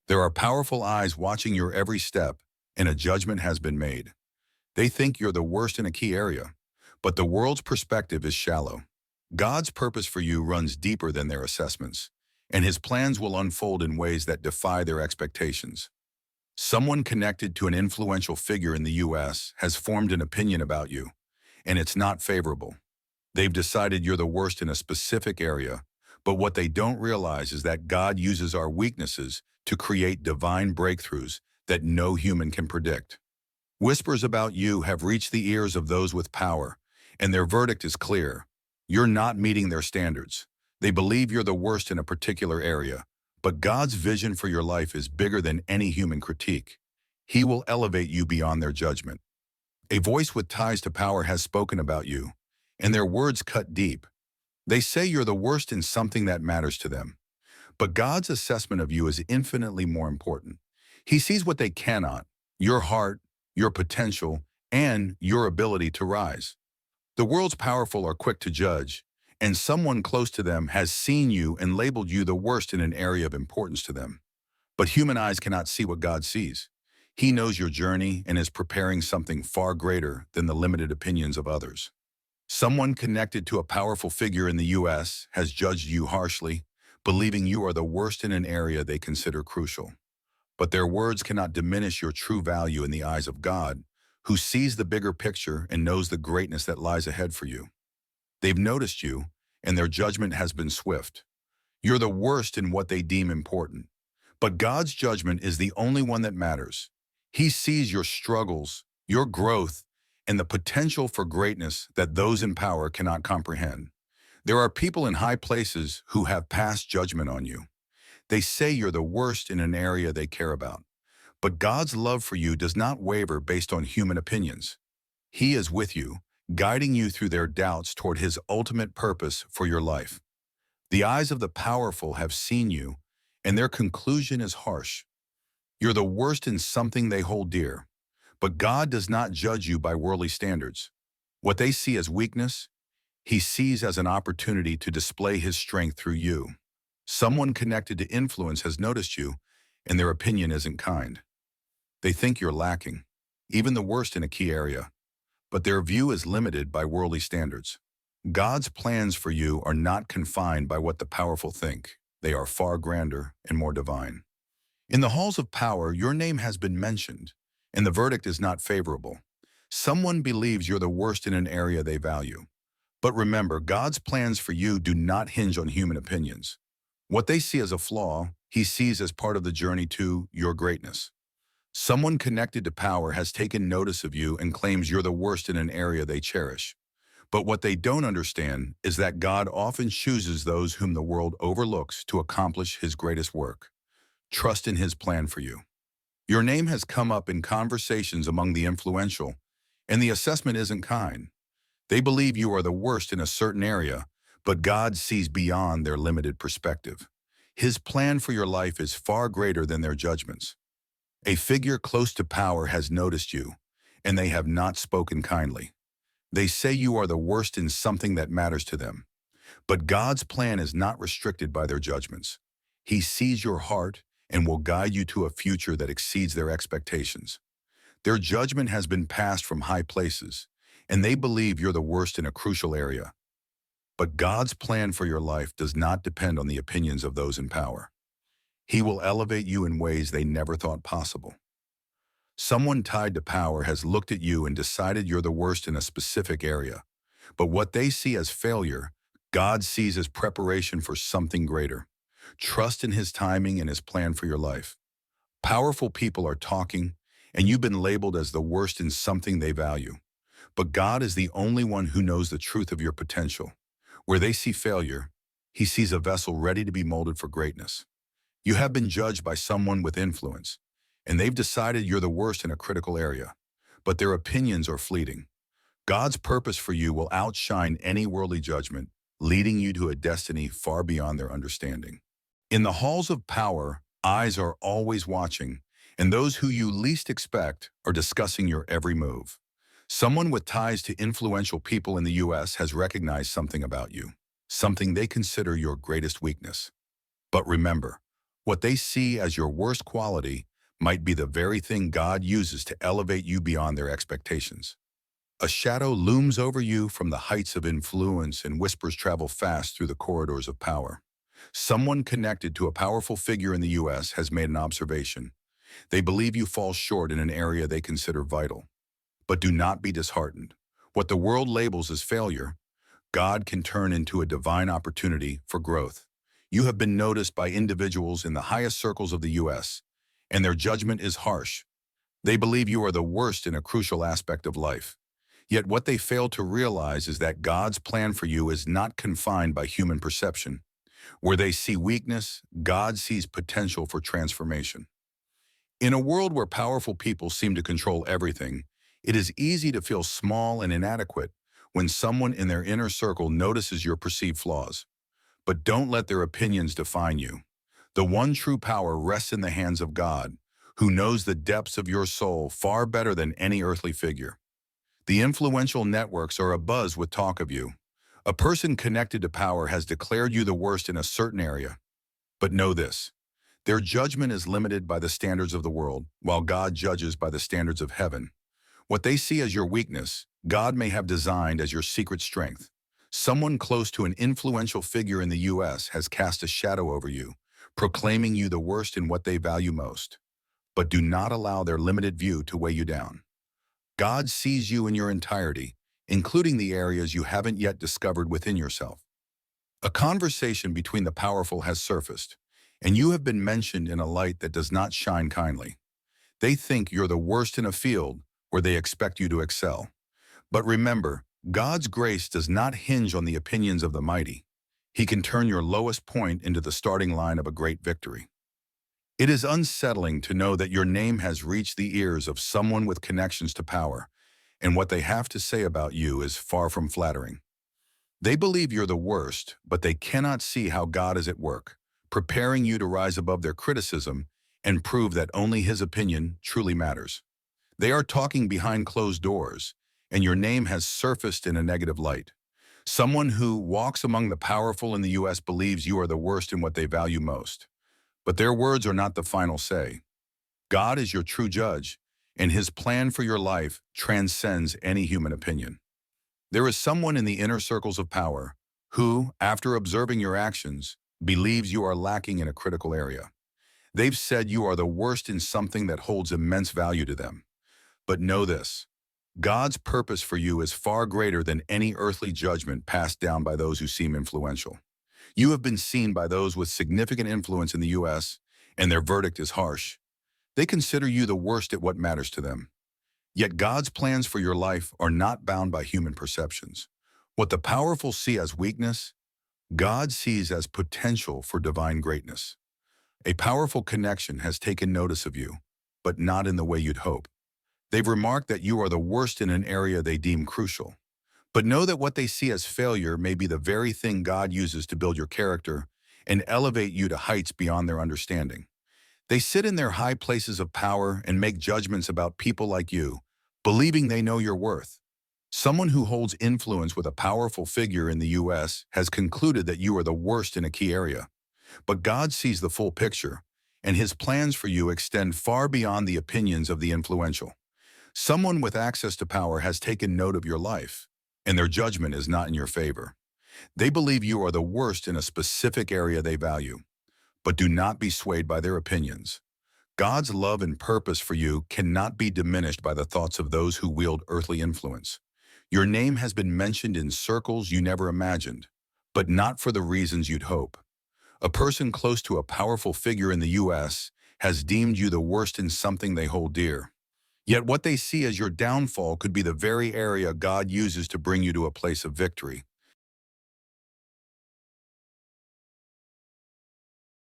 There are powerful eyes watching your every step, and a judgment has been made. They think you're the worst in a key area, but the world's perspective is shallow. God's purpose for you runs deeper than their assessments, and his plans will unfold in ways that defy their expectations. Someone connected to an influential figure in the U.S. has formed an opinion about you, and it's not favorable. They've decided you're the worst in a specific area, but what they don't realize is that God uses our weaknesses to create divine breakthroughs that no human can predict. Whispers about you have reached the ears of those with power, and their verdict is clear. You're not meeting their standards. They believe you're the worst in a particular area, but God's vision for your life is bigger than any human critique. He will elevate you beyond their judgment. A voice with ties to power has spoken about you, and their words cut deep. They say you're the worst in something that matters to them. But God's assessment of you is infinitely more important. He sees what they cannot: your heart, your potential, and your ability to rise. The world's powerful are quick to judge, and someone close to them has seen you and labeled you the worst in an area of importance to them. But human eyes cannot see what God sees. He knows your journey and is preparing something far greater than the limited opinions of others. Someone connected to a powerful figure in the U.S. has judged you harshly, believing you are the worst in an area they consider crucial. But their words cannot diminish your true value in the eyes of God, who sees the bigger picture and knows the greatness that lies ahead for you. They've noticed you, and their judgment has been swift. You're the worst in what they deem important. But God's judgment is the only one that matters. He sees your struggles, your growth, and the potential for greatness that those in power cannot comprehend. There are people in high places who have passed judgment on you. They say you're the worst in an area they care about. But God's love for you does not waver based on human opinions. He is with you, guiding you through their doubts toward his ultimate purpose for your life. The eyes of the powerful have seen you, and their conclusion is harsh. You're the worst in something they hold dear. But God does not judge you by worldly standards. What they see as weakness, he sees as an opportunity to display his strength through you. Someone connected to influence has noticed you, and their opinion isn't kind. They think you're lacking, even the worst in a key area. But their view is limited by worldly standards. God's plans for you are not confined by what the powerful think. They are far grander and more divine. In the halls of power, your name has been mentioned, and the verdict is not favorable. Someone believes you're the worst in an area they value. But remember, God's plans for you do not hinge on human opinions. What they see as a flaw, he sees as part of the journey to your greatness. Someone connected to power has taken notice of you and claims you're the worst in an area they cherish. But what they don't understand is that God often chooses those whom the world overlooks to accomplish his greatest work. Trust in his plan for you. Your name has come up in conversations among the influential, and the assessment isn't kind. They believe you are the worst in a certain area, but God sees beyond their limited perspective. His plan for your life is far greater than their judgments. A figure close to power has noticed you, and they have not spoken kindly. They say you are the worst in something that matters to them. But God's plan is not restricted by their judgments. He sees your heart and will guide you to a future that exceeds their expectations. Their judgment has been passed from high places, and they believe you're the worst in a crucial area. But God's plan for your life does not depend on the opinions of those in power. He will elevate you in ways they never thought possible. Someone tied to power has looked at you and decided you're the worst in a specific area. But what they see as failure, God sees as preparation for something greater. Trust in his timing and his plan for your life. Powerful people are talking, and you've been labeled as the worst in something they value. But God is the only one who knows the truth of your potential. Where they see failure, he sees a vessel ready to be molded for greatness. You have been judged by someone with influence, and they've decided you're the worst in a critical area. But their opinions are fleeting. God's purpose for you will outshine any worldly judgment, leading you to a destiny far beyond their understanding. In the halls of power, eyes are always watching, and those who you least expect are discussing your every move. Someone with ties to influential people in the U.S. has recognized something about you, something they consider your greatest weakness. But remember, What they see as your worst quality might be the very thing God uses to elevate you beyond their expectations. A shadow looms over you from the heights of influence and whispers travel fast through the corridors of power. Someone connected to a powerful figure in the U.S. has made an observation. They believe you fall short in an area they consider vital. But do not be disheartened. What the world labels as failure, God can turn into a divine opportunity for growth. You have been noticed by individuals in the highest circles of the U.S., and their judgment is harsh. They believe you are the worst in a crucial aspect of life. Yet what they fail to realize is that God's plan for you is not confined by human perception. Where they see weakness, God sees potential for transformation. In a world where powerful people seem to control everything, it is easy to feel small and inadequate when someone in their inner circle notices your perceived flaws. But don't let their opinions define you. The one true power rests in the hands of God, who knows the depths of your soul far better than any earthly figure. The influential networks are abuzz with talk of you. A person connected to power has declared you the worst in a certain area. But know this, their judgment is limited by the standards of the world, while God judges by the standards of heaven. What they see as your weakness, God may have designed as your secret strength. Someone close to an influential figure in the U.S. has cast a shadow over you, proclaiming you the worst in what they value most. But do not allow their limited view to weigh you down. God sees you in your entirety, including the areas you haven't yet discovered within yourself. A conversation between the powerful has surfaced, and you have been mentioned in a light that does not shine kindly. They think you're the worst in a field where they expect you to excel. But remember, God's grace does not hinge on the opinions of the mighty. He can turn your lowest point into the starting line of a great victory. It is unsettling to know that your name has reached the ears of someone with connections to power, and what they have to say about you is far from flattering. They believe you're the worst, but they cannot see how God is at work, preparing you to rise above their criticism and prove that only His opinion truly matters. They are talking behind closed doors, and your name has surfaced in a negative light. Someone who walks among the powerful in the U.S. believes you are the worst in what they value most. But their words are not the final say. God is your true judge, and His plan for your life transcends any human opinion. There is someone in the inner circles of power who, after observing your actions, believes you are lacking in a critical area. They've said you are the worst in something that holds immense value to them. But know this, God's purpose for you is far greater than any earthly judgment passed down by those who seem influential. You have been seen by those with significant influence in the U.S., and their verdict is harsh. They consider you the worst at what matters to them. Yet God's plans for your life are not bound by human perceptions. What the powerful see as weakness, God sees as potential for divine greatness. A powerful connection has taken notice of you, but not in the way you'd hope. They've remarked that you are the worst in an area they deem crucial. But know that what they see as failure may be the very thing God uses to build your character and elevate you to heights beyond their understanding. They sit in their high places of power and make judgments about people like you, believing they know your worth. Someone who holds influence with a powerful figure in the U.S. has concluded that you are the worst in a key area. But God sees the full picture, and His plans for you extend far beyond the opinions of the influential. Someone with access to power has taken note of your life, and their judgment is not in your favor. They believe you are the worst in a specific area they value, but do not be swayed by their opinions. God's love and purpose for you cannot be diminished by the thoughts of those who wield earthly influence. Your name has been mentioned in circles you never imagined, but not for the reasons you'd hope. A person close to a powerful figure in the U.S. has deemed you the worst in something they hold dear. Yet what they see as your downfall could be the very area God uses to bring you to a place of victory.